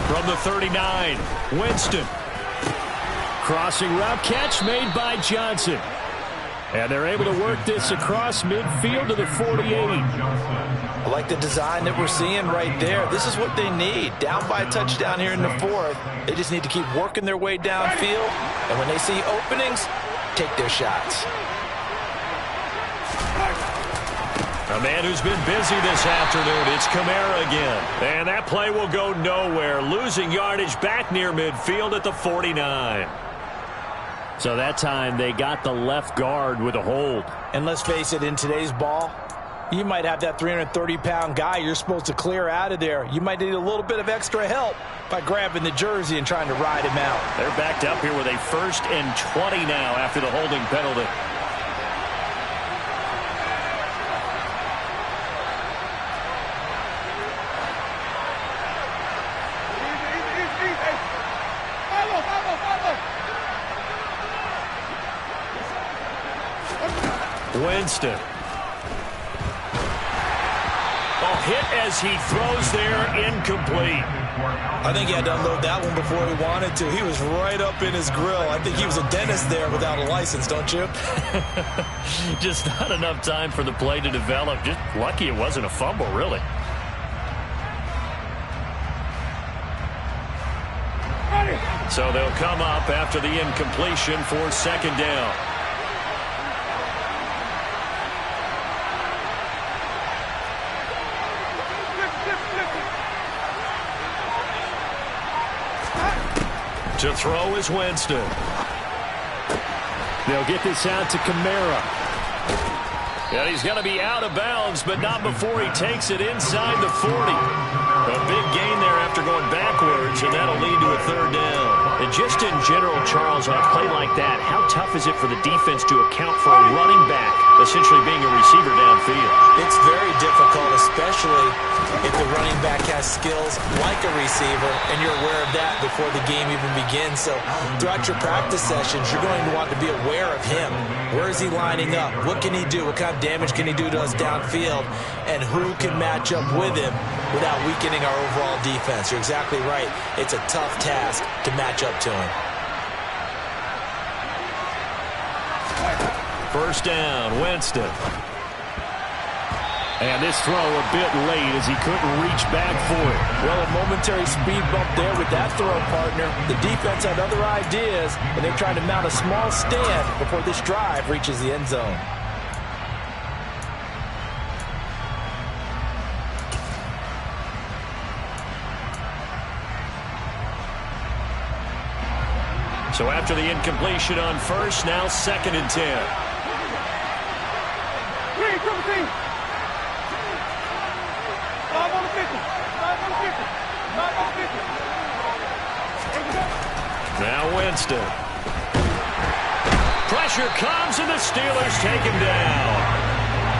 From the 39, Winston. Crossing route catch made by Johnson. And they're able to work this across midfield to the 48. I like the design that we're seeing right there. This is what they need. Down by a touchdown here in the 4th. They just need to keep working their way downfield. And when they see openings, take their shots. A man who's been busy this afternoon, it's Kamara again. And that play will go nowhere. Losing yardage back near midfield at the 49. So that time they got the left guard with a hold. And let's face it, in today's ball, you might have that 330-pound guy you're supposed to clear out of there. You might need a little bit of extra help by grabbing the jersey and trying to ride him out. They're backed up here with a 1st and 20 now after the holding penalty. Winston. Oh, hit as he throws there, incomplete. I think he had to unload that one before he wanted to. He was right up in his grill. I think he was a dentist there without a license, don't you? Just not enough time for the play to develop. Just lucky it wasn't a fumble, really. So they'll come up after the incompletion for 2nd down. To throw is Winston. They'll get this out to Kamara. And he's going to be out of bounds, but not before he takes it inside the 40. A big gain there after going backwards, and that'll lead to a 3rd down. And just in general, Charles, on a play like that, how tough is it for the defense to account for a running back essentially being a receiver downfield? It's very difficult, especially if the running back has skills like a receiver, and you're aware of that before the game even begins. So throughout your practice sessions, you're going to want to be aware of him. Where is he lining up? What can he do? What kind of damage can he do to us downfield? And who can match up with him without weakening our overall defense? You're exactly right. It's a tough task to match up to him. 1st down, Winston. And this throw a bit late as he couldn't reach back for it. Well, a momentary speed bump there with that throw, partner. The defense had other ideas, and they're trying to mount a small stand before this drive reaches the end zone. So after the incompletion on 1st, now 2nd and 10. Now Winston. Pressure comes, and the Steelers take him down.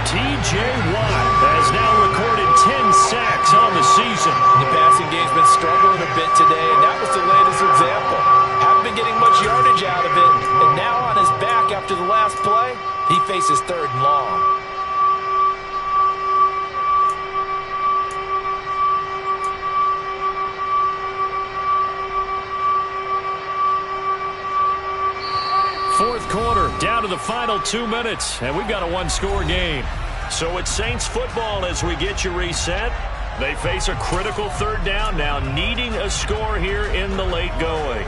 T.J. Watt has now recorded 10 sacks on the season. The passing game's been struggling a bit today, and that was the latest example. Haven't been getting much yardage out of it, and now on his back after the last play, he faces 3rd and long. Fourth quarter, down to the final 2 minutes, and we've got a 1-score game. So it's Saints football as we get you reset. They face a critical 3rd down, now needing a score here in the late going.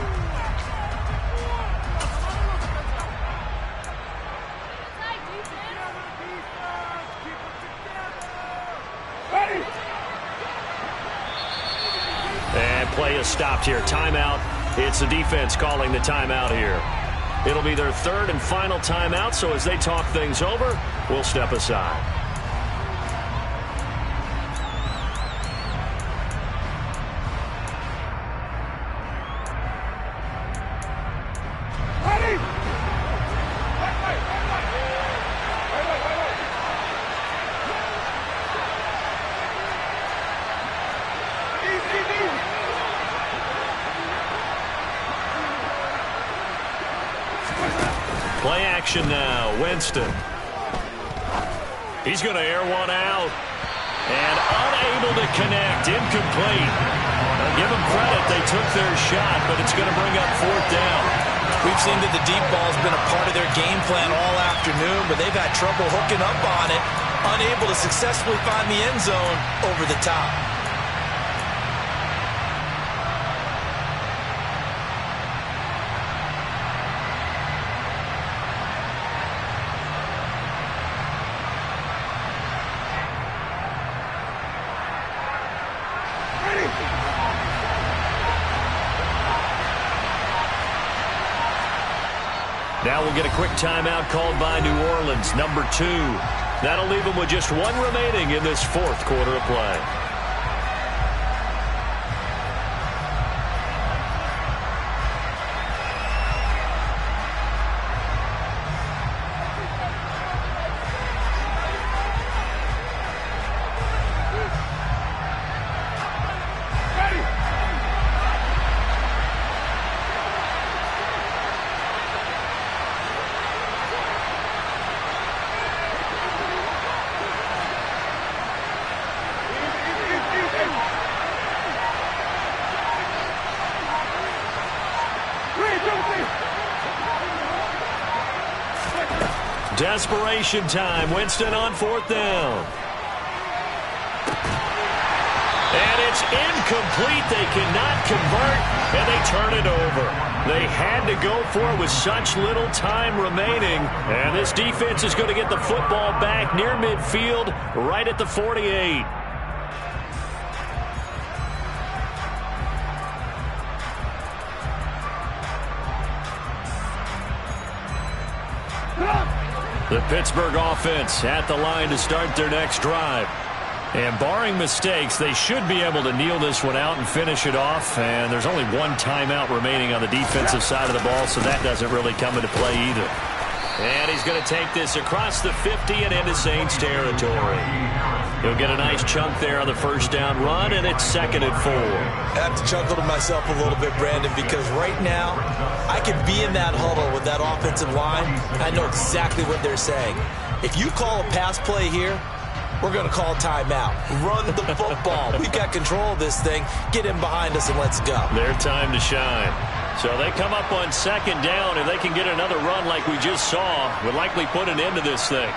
And play is stopped here. Timeout. It's the defense calling the timeout here. It'll be their third and final timeout, so as they talk things over, we'll step aside. Play action now. Winston. He's going to air one out. And unable to connect. Incomplete. I'll give them credit. They took their shot, but it's going to bring up fourth down. We've seen that the deep ball's been a part of their game plan all afternoon, but they've had trouble hooking up on it. Unable to successfully find the end zone over the top. Now we'll get a quick timeout called by New Orleans, number 2. That'll leave them with just one remaining in this fourth quarter of play. Desperation time. Winston on fourth down. And it's incomplete. They cannot convert, and they turn it over. They had to go for it with such little time remaining. And this defense is going to get the football back near midfield, right at the 48. The Pittsburgh offense at the line to start their next drive. And barring mistakes, they should be able to kneel this one out and finish it off. And there's only one timeout remaining on the defensive side of the ball, so that doesn't really come into play either. And he's going to take this across the 50 and into Saints territory. He'll get a nice chunk there on the first down run, and it's 2nd and 4. I have to chuckle to myself a little bit, Brandon, because right now I could be in that huddle with that offensive line. I know exactly what they're saying. If you call a pass play here, we're going to call timeout. Run the football. We've got control of this thing. Get in behind us and let's go. Their time to shine. So they come up on 2nd down, and they can get another run like we just saw. Would likely put an end to this thing.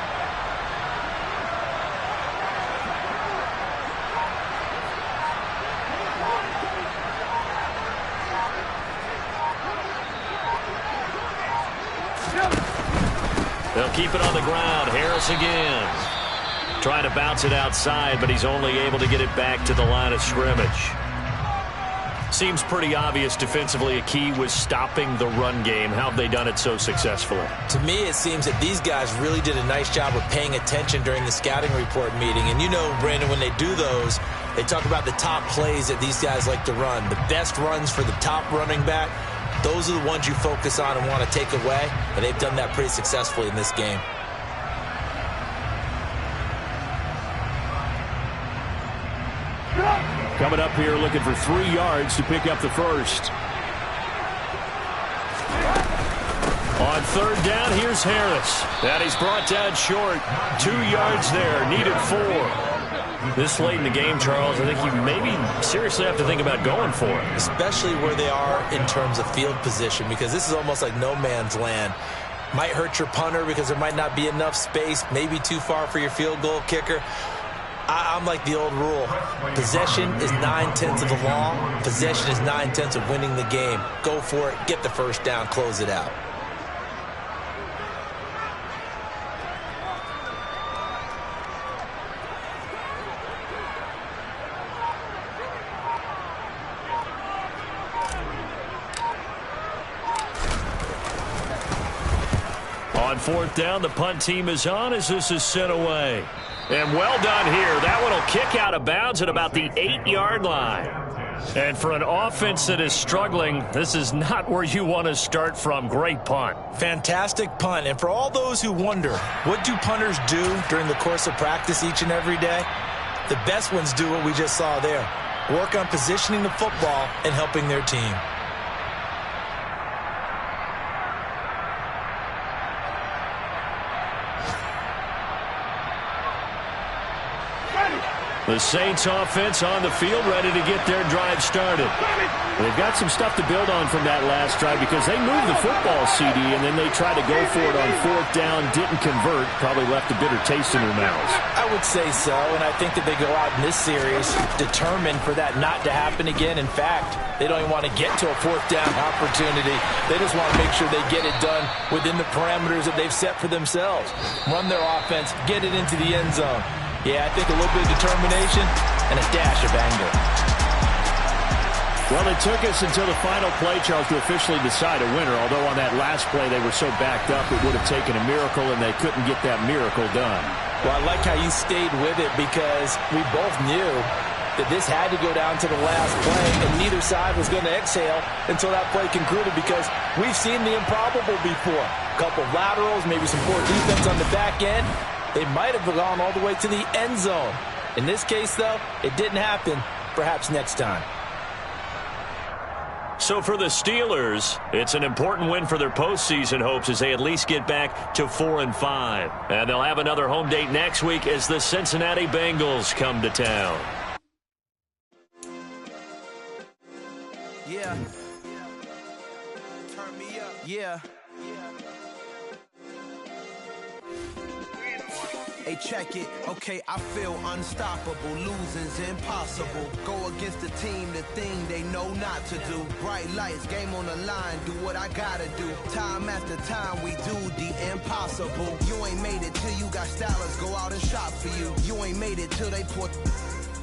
They'll keep it on the ground. Harris again. Trying to bounce it outside, but he's only able to get it back to the line of scrimmage. Seems pretty obvious defensively a key was stopping the run game. How have they done it so successfully? To me, it seems that these guys really did a nice job of paying attention during the scouting report meeting. And you know, Brandon, when they do those, they talk about the top plays that these guys like to run. The best runs for the top running back, those are the ones you focus on and want to take away. And they've done that pretty successfully in this game. Coming up here looking for 3 yards to pick up the first. On 3rd down, here's Harris. And he's brought down short. 2 yards there, needed 4. This late in the game, Charles, I think you maybe seriously have to think about going for it. Especially where they are in terms of field position, because this is almost like no man's land. Might hurt your punter because there might not be enough space, maybe too far for your field goal kicker. I'm like the old rule. Possession is 9/10 of the law. Possession is 9/10 of winning the game. Go for it. Get the first down. Close it out. fourth down. The punt team is on as this is sent away. And well done here. That one will kick out of bounds at about the 8-yard line. And for an offense that is struggling, this is not where you want to start from. Great punt. Fantastic punt. And for all those who wonder, what do punters do during the course of practice each and every day? The best ones do what we just saw there. Work on positioning the football and helping their team. The Saints offense on the field, ready to get their drive started. They've got some stuff to build on from that last drive because they moved the football, CD, and then they tried to go for it on fourth down, didn't convert, probably left a bitter taste in their mouths. I would say so, and I think that they go out in this series determined for that not to happen again. In fact, they don't even want to get to a fourth down opportunity. They just want to make sure they get it done within the parameters that they've set for themselves. Run their offense, get it into the end zone. Yeah, I think a little bit of determination and a dash of anger. Well, it took us until the final play, Charles, to officially decide a winner, although on that last play they were so backed up it would have taken a miracle, and they couldn't get that miracle done. Well, I like how you stayed with it because we both knew that this had to go down to the last play, and neither side was going to exhale until that play concluded because we've seen the improbable before. A couple laterals, maybe some poor defense on the back end. They might have gone all the way to the end zone. In this case, though, it didn't happen. Perhaps next time. So for the Steelers, it's an important win for their postseason hopes as they at least get back to 4-5. And they'll have another home date next week as the Cincinnati Bengals come to town. Yeah. Turn me up. Yeah. Hey, check it. Okay, I feel unstoppable. Losing's impossible. Go against the team, the thing they know not to do. Bright lights, game on the line. Do what I gotta do. Time after time, we do the impossible. You ain't made it till you got stylers go out and shop for you. You ain't made it till they put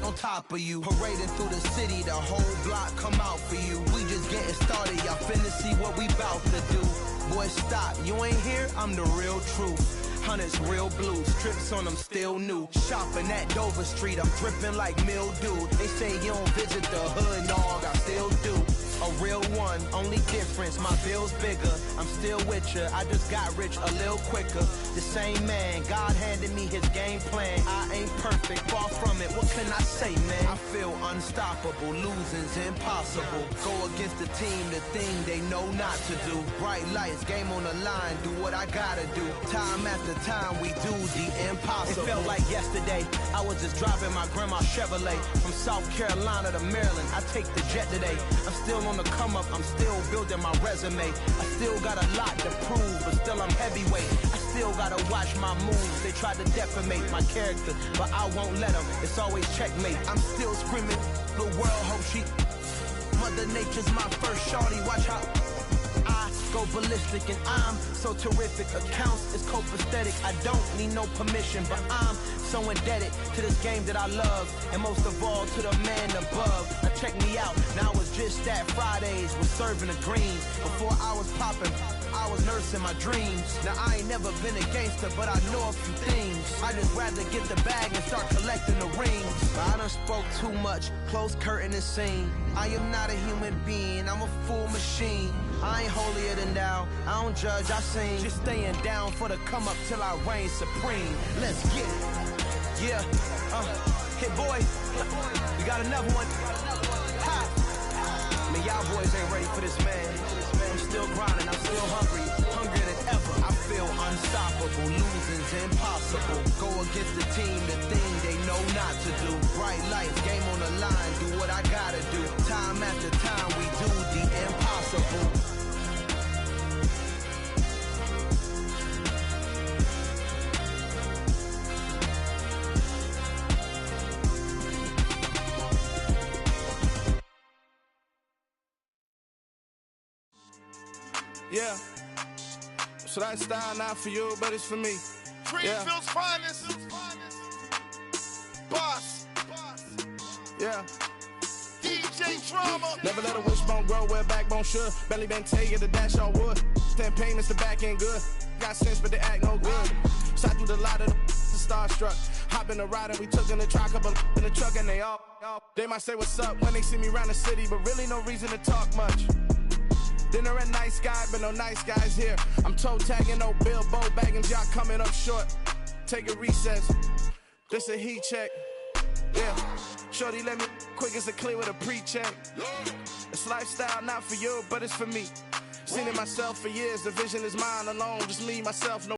on top of you. Parading through the city, the whole block come out for you. We just getting started, y'all finna see what we bout to do. Boy, stop, you ain't here, I'm the real truth. Hunters, real blues, trips on them still new. Shopping at Dover Street, I'm dripping like mildew. They say you don't visit the hood, dog, I still do. A real one, only difference, my bill's bigger. I'm still with ya, I just got rich a little quicker. The same man, God handed me his game plan. I ain't perfect, far from it, what can I say, man? I feel unstoppable, losing's impossible. Go against the team, the thing they know not to do. Bright lights, game on the line, do what I gotta do. Time after time, we do the impossible. It felt like yesterday, I was just driving my grandma's Chevrolet. From South Carolina to Maryland, I take the jet today. I'm still on the come up, I'm still building my resume. I still got a lot to prove, but still I'm heavyweight. I still gotta watch my moves. They tried to defamate my character, but I won't let them. It's always checkmate. I'm still screaming, the world hope she. Mother Nature's my first shorty. Watch how I go ballistic, and I'm so terrific. Accounts is copacetic. I don't need no permission, but I'm so indebted to this game that I love, and most of all to the man above. Now check me out, now it's just that Fridays was serving the greens. Before I was popping, I was nursing my dreams. Now I ain't never been a gangster, but I know a few things. I just rather get the bag and start collecting the rings. But I done spoke too much, close curtain and scene. I am not a human being, I'm a full machine. I ain't holier than thou, I don't judge, I sing. Just staying down for the come up till I reign supreme. Let's get it. Yeah, hit boy, we got another one. Ha! Man, y'all boys ain't ready for this, man. I'm still grinding, I'm still hungry, hungrier than ever. I feel unstoppable, losing's impossible. Go against the team, the thing they know not to do. Bright lights, game on the line, do what I gotta do. Time after time, we do the impossible. Yeah, so that style not for you, but it's for me. Greenfield's finest. Boss. Yeah. DJ Drama. Never let a wishbone grow where backbone should. Belly been tell you the dash on wood. 10 payments, the back end good. got sense, but they act no good. Shot through the lot of the starstruck. Hop in the ride and we took in the truck, couple in the truck, and they might say what's up when they see me around the city, but really no reason to talk much. Dinner at nice guy, but no nice guys here. I'm toe tagging, no Bilbo bagging, y'all coming up short. Take a recess. This a heat check. Yeah. Shorty let me quick as a clear with a pre-check. It's lifestyle, not for you, but it's for me. Seen it myself for years. The vision is mine alone. Just me, myself, no